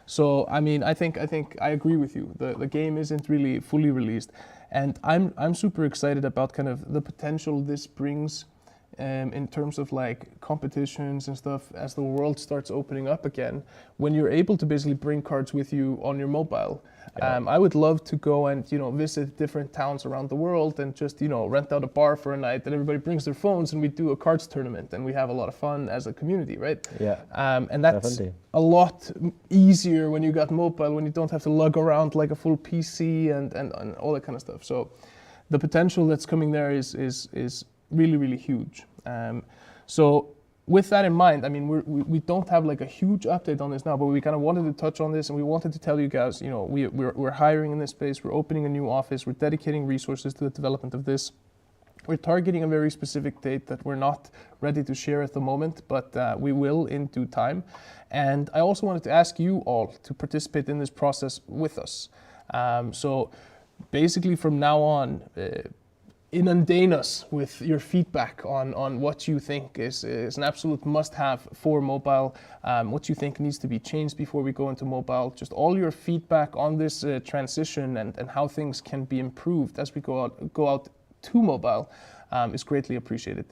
So I mean, I think I agree with you. The game isn't really fully released, and I'm super excited about kind of the potential this brings in terms of like competitions and stuff as the world starts opening up again. When you're able to basically bring cards with you on your mobile. I would love to go and visit different towns around the world and just rent out a bar for a night, and everybody brings their phones and we do a cards tournament and we have a lot of fun as a community, right? Yeah. And that's definitely a lot easier when you got mobile, when you don't have to lug around like a full PC and all that kind of stuff. So the potential that's coming there is really, really huge. So with that in mind, I mean, we don't have like a huge update on this now, but we kind of wanted to touch on this, and we wanted to tell you guys, we're hiring in this space, we're opening a new office, we're dedicating resources to the development of this. We're targeting a very specific date that we're not ready to share at the moment, but we will in due time. And I also wanted to ask you all to participate in this process with us. So basically from now on, inundate us with your feedback on what you think is an absolute must-have for mobile, what you think needs to be changed before we go into mobile, just all your feedback on this transition and how things can be improved as we go out to mobile is greatly appreciated.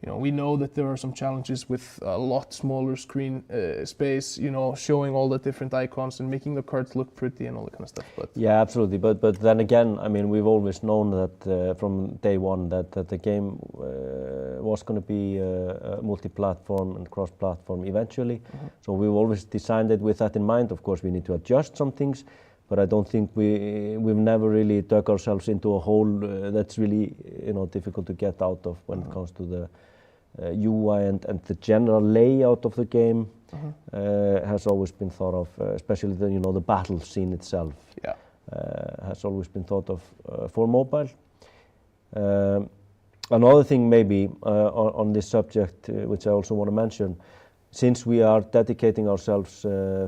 we know that there are some challenges with a lot smaller screen space, showing all the different icons and making the cards look pretty and all that kind of stuff. But yeah, absolutely. But then again, I mean, we've always known that from day one that the game was going to be multi-platform and cross-platform eventually. So we've always designed it with that in mind. Of course, we need to adjust some things, but I don't think we've never really dug ourselves into a hole that's really difficult to get out of when it comes to the UI and the general layout of the game. Has always been thought of, especially the battle scene itself. Yeah. Has always been thought of for mobile. Another thing maybe on this subject, which I also want to mention, since we are dedicating ourselves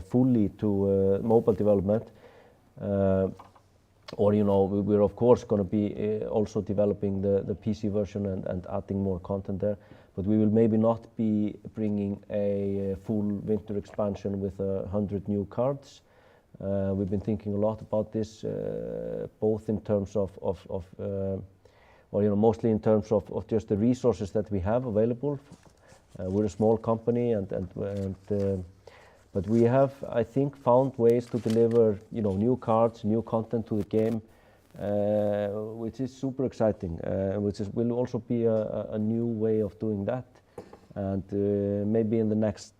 fully to mobile development, we're of course going to be also developing the PC version and adding more content there. But we will maybe not be bringing a full winter expansion with 100 new cards. We've been thinking a lot about this, both in terms of mostly in terms of just the resources that we have available. We're a small company, but we have, I think, found ways to deliver, new cards, new content to the game, which is super exciting, will also be a new way of doing that. And maybe in the next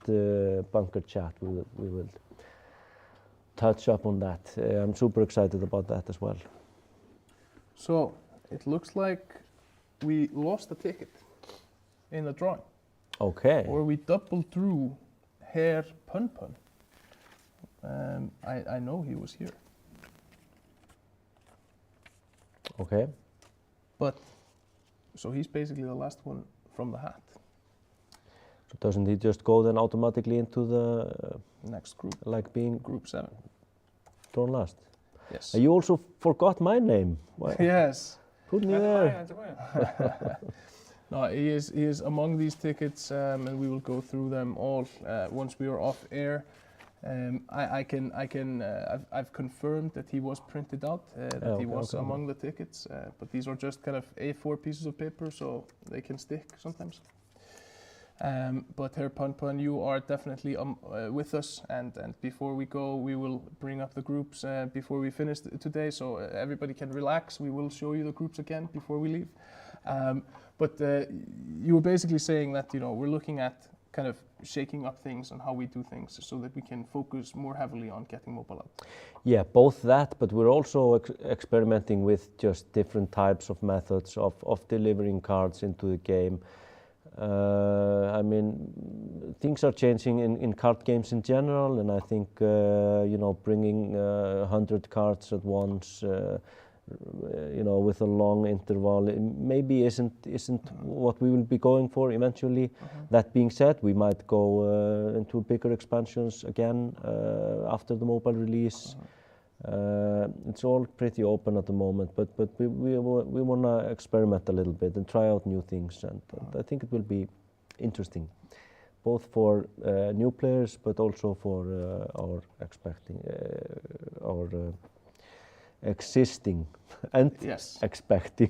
bunker chat we will touch up on that. I'm super excited about that as well. So it looks like we lost a ticket in the drawing. Okay. Or we double drew Herr Pun Pun. I know he was here. Okay. But, so he's basically the last one from the hat. So doesn't he just go then automatically into the next group? Like being Group 7. Drawn last? Yes. You also forgot my name. Why? Yes. Put me there. No, he is among these tickets, and we will go through them all once we are off air. I've confirmed that he was printed out, that he was among the tickets, but these are just kind of A4 pieces of paper, so they can stick sometimes. But Herr Pun Pun, you are definitely with us, and before we go, we will bring up the groups before we finish today, so everybody can relax. We will show you the groups again before we leave. But you were basically saying that we're looking at kind of shaking up things and how we do things so that we can focus more heavily on getting mobile out. Yeah, both that, but we're also experimenting with just different types of methods of delivering cards into the game. I mean, things are changing in card games in general, and I think bringing 100 cards at once, with a long interval, maybe isn't what we will be going for eventually. That being said, we might go into bigger expansions again after the mobile release. It's all pretty open at the moment, but we want to experiment a little bit and try out new things, and I think it will be interesting, both for new players, but also for our existing and expecting,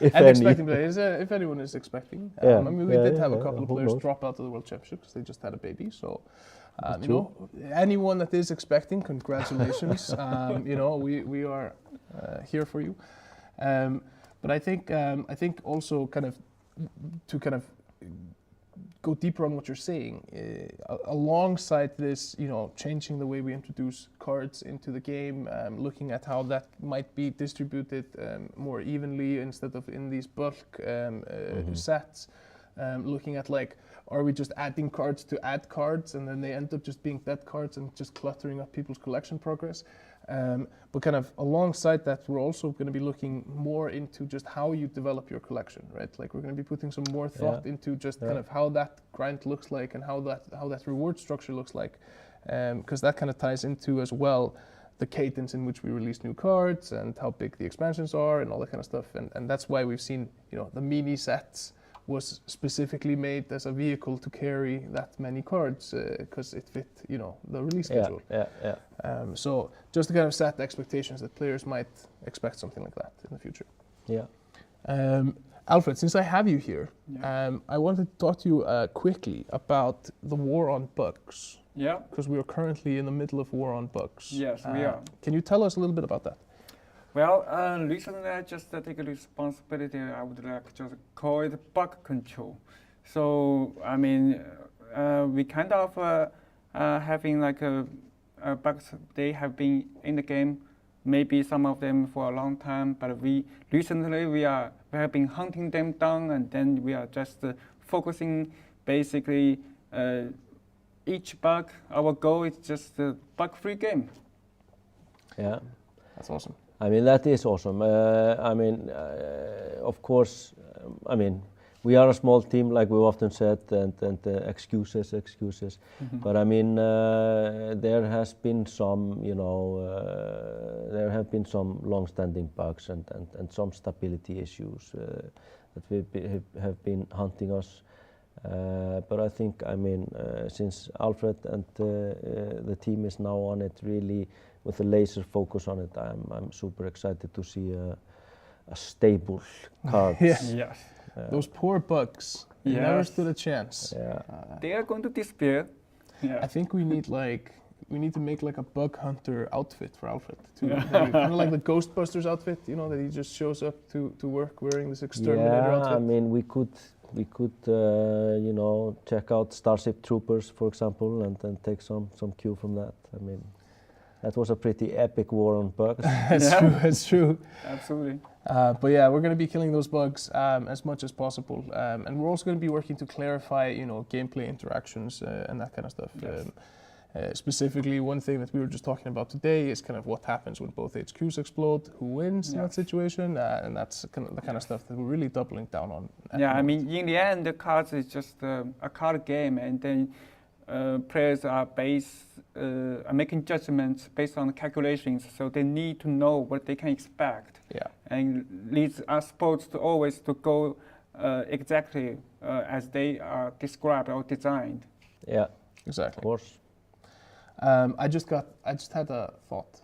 if and any. Expecting players, if anyone is expecting. I mean, we did have a couple of players drop out of the World Championship because they just had a baby, so anyone that is expecting, congratulations. We are here for you. But I think also kind of go deeper on what you're saying. Alongside this, changing the way we introduce cards into the game, looking at how that might be distributed more evenly instead of in these bulk sets. Looking at are we just adding cards to add cards and then they end up just being dead cards and just cluttering up people's collection progress? But kind of alongside that, we're also going to be looking more into just how you develop your collection, right? Like we're going to be putting some more thought into just kind of how that grind looks like and how that reward structure looks like, because that kind of ties into as well the cadence in which we release new cards and how big the expansions are and all that kind of stuff. And that's why we've seen, the mini sets was specifically made as a vehicle to carry that many cards because it fit, the release schedule. So just to kind of set the expectations that players might expect something like that in the future. Yeah. Alfred, since I have you here, Yeah. I wanted to talk to you quickly about the war on bugs. Yeah. Because we are currently in the middle of war on bugs. Yes, we are. Can you tell us a little bit about that? Well, recently I just take a responsibility. I would like just call it bug control. So I mean, we kind of having like bugs. They have been in the game, maybe some of them for a long time. But we have been hunting them down, and then we are just focusing basically each bug. Our goal is just a bug-free game. Yeah. That's awesome. I mean, that is awesome. Of course, we are a small team, like we often said, and excuses. Mm-hmm. But I mean, there has been some, there have been some long-standing bugs and some stability issues that have been hunting us. But I think, since Alfred and the team is now on it, really with a laser focus on it, I'm super excited to see a stable KARDS. Yes. Yes. Those poor bugs. They Yes. never stood a chance. Yeah. They are going to disappear. Yeah. I think we need to make like a bug hunter outfit for Alfred too. Yeah. Kind of like the Ghostbusters outfit, that he just shows up to work wearing this exterminator outfit. I mean, we could check out Starship Troopers, for example, and then take some cue from that. I mean, that was a pretty epic war on bugs. It's true. Absolutely. But yeah, we're going to be killing those bugs as much as possible, and we're also going to be working to clarify, gameplay interactions and that kind of stuff. Yes. Specifically, one thing that we were just talking about today is kind of what happens when both HQs explode, who wins in that situation, and that's kind of the kind of stuff that we're really doubling down on. Yeah, I mean, in the end, the cards is just a card game, and then players are making judgments based on calculations, so they need to know what they can expect. Yeah. And leads are supposed to always to go exactly as they are described or designed. Yeah, Exactly. of course. I just had a thought.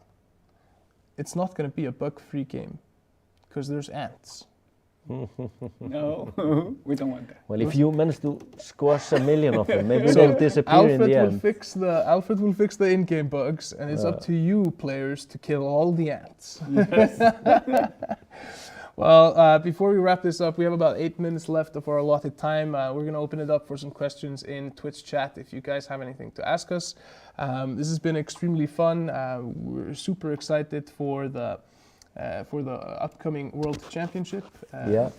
It's not going to be a bug-free game because there's ants. No, we don't want that. Well, if you manage to squash 1 million of them, maybe they'll disappear in the end. Alfred will fix the in-game bugs, and it's up to you players to kill all the ants. Yes. Well, before we wrap this up, we have about 8 minutes left of our allotted time. We're going to open it up for some questions in Twitch chat if you guys have anything to ask us. This has been extremely fun. We're super excited for the upcoming World Championship. Yeah.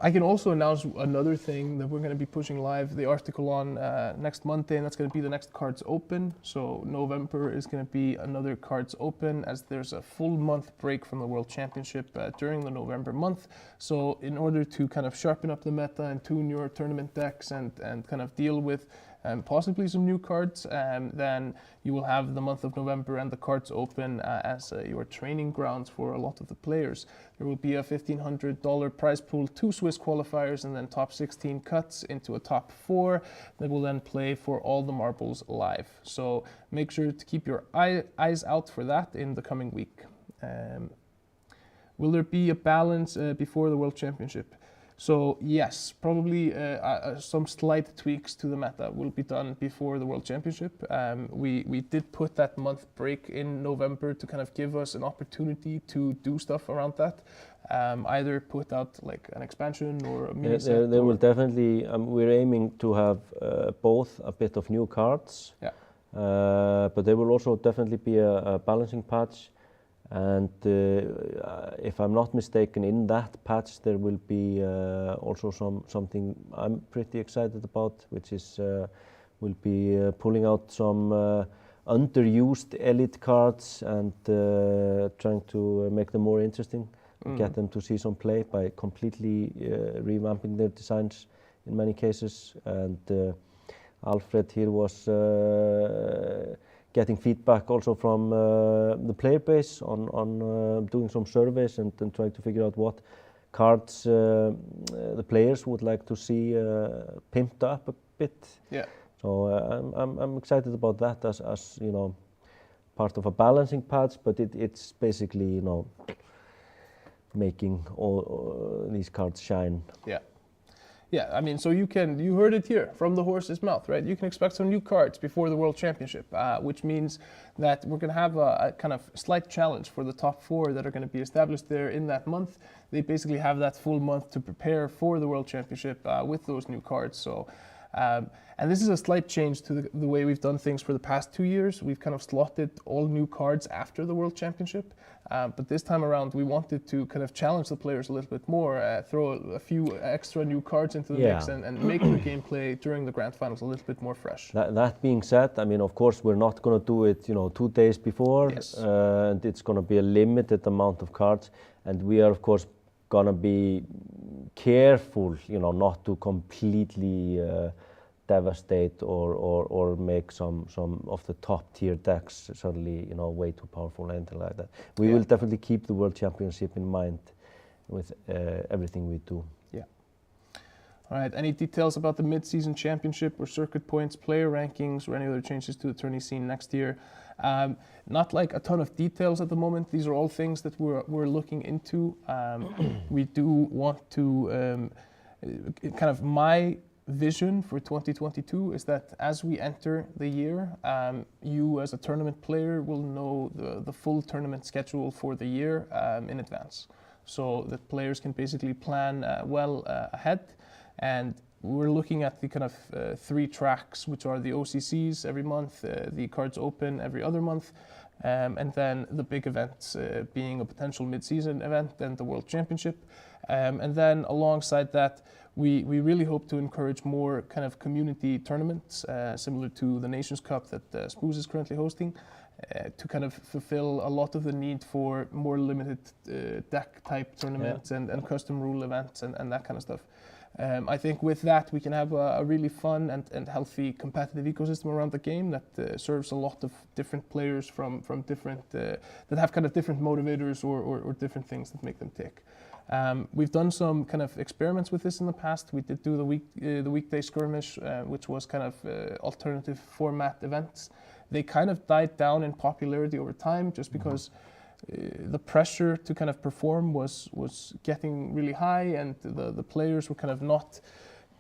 I can also announce another thing that we're going to be pushing live the article on next Monday, and that's going to be the next KARDS Open. So November is going to be another KARDS Open, as there's a full month break from the World Championship during the November month. So in order to kind of sharpen up the meta and tune your tournament decks and kind of deal with possibly some new cards, then you will have the month of November and the KARDS Open as your training grounds for a lot of the players. There will be a $1,500 prize pool, 2 Swiss qualifiers, and then top 16 cuts into a top 4 that will then play for all the marbles live. So make sure to keep your eyes out for that in the coming week. Will there be a balance before the World Championship? So yes, probably some slight tweaks to the meta will be done before the World Championship. We did put that month break in November to kind of give us an opportunity to do stuff around that. Either put out like an expansion or a mini set. There will definitely, we're aiming to have both a bit of new cards, but there will also definitely be a balancing patch. And if I'm not mistaken, in that patch there will be also something I'm pretty excited about, which is we'll be pulling out some underused elite cards and trying to make them more interesting, get them to see some play by completely revamping their designs in many cases. And Alfred here was getting feedback also from the player base on doing some surveys and trying to figure out what cards the players would like to see pimped up a bit. Yeah. So I'm excited about that as you know, part of a balancing patch, but it's basically, you know, making all these cards shine. Yeah. Yeah, I mean, so you heard it here from the horse's mouth, right? You can expect some new cards before the World Championship, which means that we're going to have a kind of slight challenge for the top 4 that are going to be established there in that month. They basically have that full month to prepare for the World Championship with those new cards. So, and this is a slight change to the way we've done things for the past 2 years. We've kind of slotted all new cards after the World Championship. But this time around, we wanted to kind of challenge the players a little bit more, throw a few extra new cards into the mix and make the gameplay during the Grand Finals a little bit more fresh. That being said, I mean, of course, we're not going to do it, 2 days before. Yes. And it's going to be a limited amount of cards. And we are, of course, going to be careful, not to completely devastate or make some of the top tier decks suddenly way too powerful or anything like that. We will definitely keep the World Championship in mind with everything we do. Yeah. All right. Any details about the mid-season championship or circuit points, player rankings, or any other changes to the tourney scene next year? Not like a ton of details at the moment. These are all things that we're looking into. We do want to kind of my vision for 2022 is that as we enter the year, you as a tournament player will know the full tournament schedule for the year in advance, so that players can basically plan well ahead. And we're looking at the kind of 3 tracks, which are the OCCs every month, the Cards Open every other month, and then the big events being a potential mid-season event and the World Championship. And then alongside that, we really hope to encourage more kind of community tournaments, similar to the Nations Cup that Spoos is currently hosting, to kind of fulfill a lot of the need for more limited deck type tournaments and custom rule events and that kind of stuff. I think with that we can have a really fun and healthy competitive ecosystem around the game that serves a lot of different players from different, that have kind of different motivators or different things that make them tick. We've done some kind of experiments with this in the past. We did do the weekday skirmish, which was kind of alternative format events. They kind of died down in popularity over time just because the pressure to kind of perform was getting really high, and the players were kind of not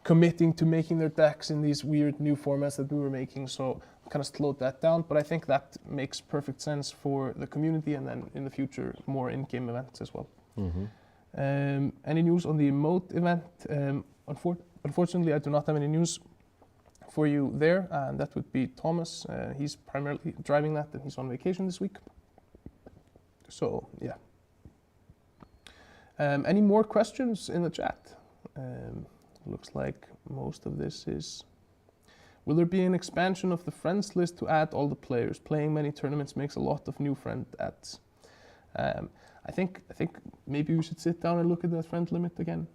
committing to making their decks in these weird new formats that we were making, so kind of slowed that down. But I think that makes perfect sense for the community, and then in the future more in-game events as well. Any news on the emote event? Unfortunately, I do not have any news for you there, and that would be Thomas. He's primarily driving that, and he's on vacation this week. So yeah. Any more questions in the chat? Looks like most of this is. Will there be an expansion of the friends list to add all the players? Playing many tournaments makes a lot of new friend adds. I think maybe we should sit down and look at that friend limit again.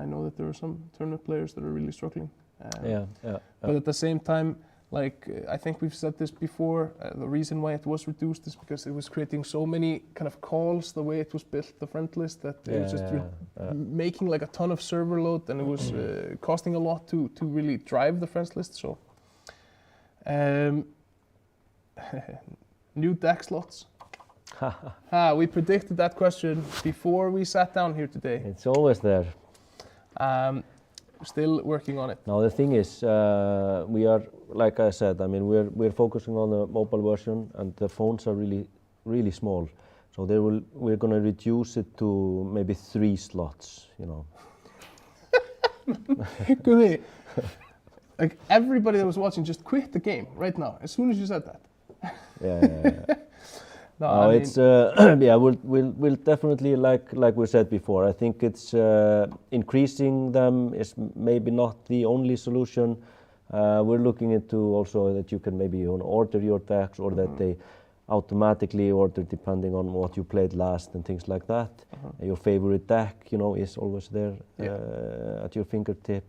I know that there are some tournament players that are really struggling. But at the same time, like I think we've said this before, the reason why it was reduced is because it was creating so many kind of calls the way it was built, the friend list, that it was just making like a ton of server load, and it was costing a lot to really drive the friends list. So new deck slots. We predicted that question before we sat down here today. It's always there. Still working on it. Now the thing is, we are, like I said, I mean we're focusing on the mobile version, and the phones are really small. So we're going to reduce it to maybe 3 slots, Gummi, like everybody that was watching just quit the game right now as soon as you said that. Yeah. No, I mean, it's we'll definitely, like we said before, I think it's increasing them is maybe not the only solution. We're looking into also that you can maybe order your decks, or that they automatically order depending on what you played last and things like that. Your favorite deck, is always there at your fingertip.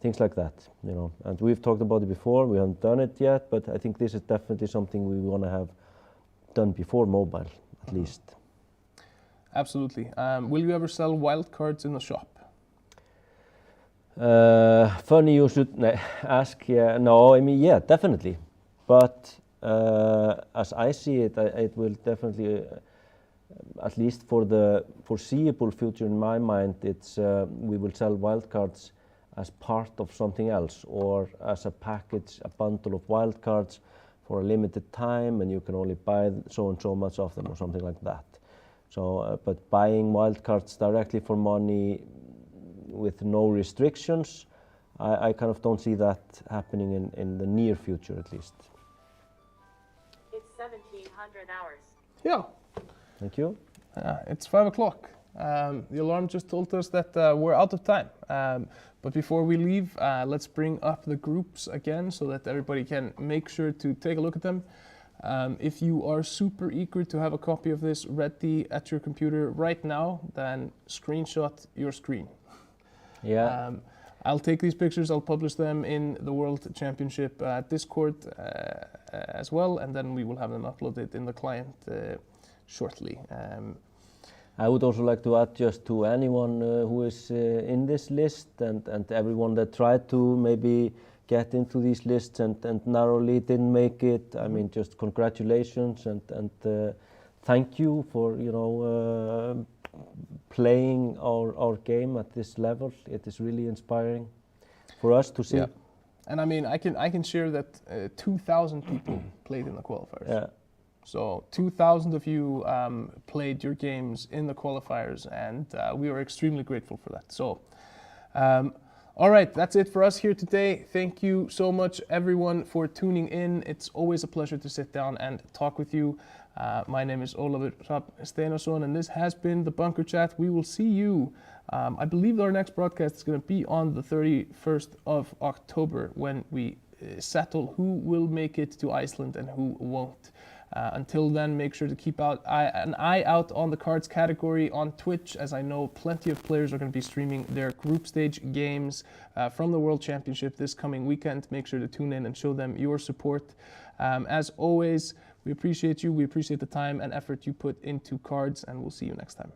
Things like that, And we've talked about it before. We haven't done it yet, but I think this is definitely something we want to have done before mobile, at least. Absolutely. Will you ever sell wildcards in the shop? Funny you should ask. Yeah, no, I mean, yeah, definitely. But as I see it, it will definitely at least for the foreseeable future in my mind, it's we will sell wildcards as part of something else, or as a package, a bundle of wildcards for a limited time, and you can only buy so and so much of them, or something like that. So, but buying wildcards directly for money with no restrictions, I kind of don't see that happening in the near future, at least. It's 1700 hours. Yeah. Thank you. It's 5 o'clock. The alarm just told us that we're out of time. But before we leave, let's bring up the groups again so that everybody can make sure to take a look at them. If you are super eager to have a copy of this ready at your computer right now, then screenshot your screen. Yeah. I'll take these pictures, I'll publish them in the World Championship Discord as well, and then we will have them uploaded in the client shortly. I would also like to add just to anyone who is in this list, and everyone that tried to maybe get into these lists and narrowly didn't make it. I mean, just congratulations and thank you for, you know, playing our game at this level. It is really inspiring for us to see. Yeah. And I mean, I can share that 2,000 people played in the qualifiers. Yeah. So 2,000 of you played your games in the qualifiers, and we are extremely grateful for that. So, all right, that's it for us here today. Thank you so much, everyone, for tuning in. It's always a pleasure to sit down and talk with you. My name is Olikrummi, and this has been the Bunker Chat. We will see you. I believe our next broadcast is going to be on the 31st of October, when we settle who will make it to Iceland and who won't. Until then, make sure to keep an eye out on the cards category on Twitch, as I know plenty of players are going to be streaming their group stage games from the World Championship this coming weekend. Make sure to tune in and show them your support. As always, we appreciate you. We appreciate the time and effort you put into cards, and we'll see you next time.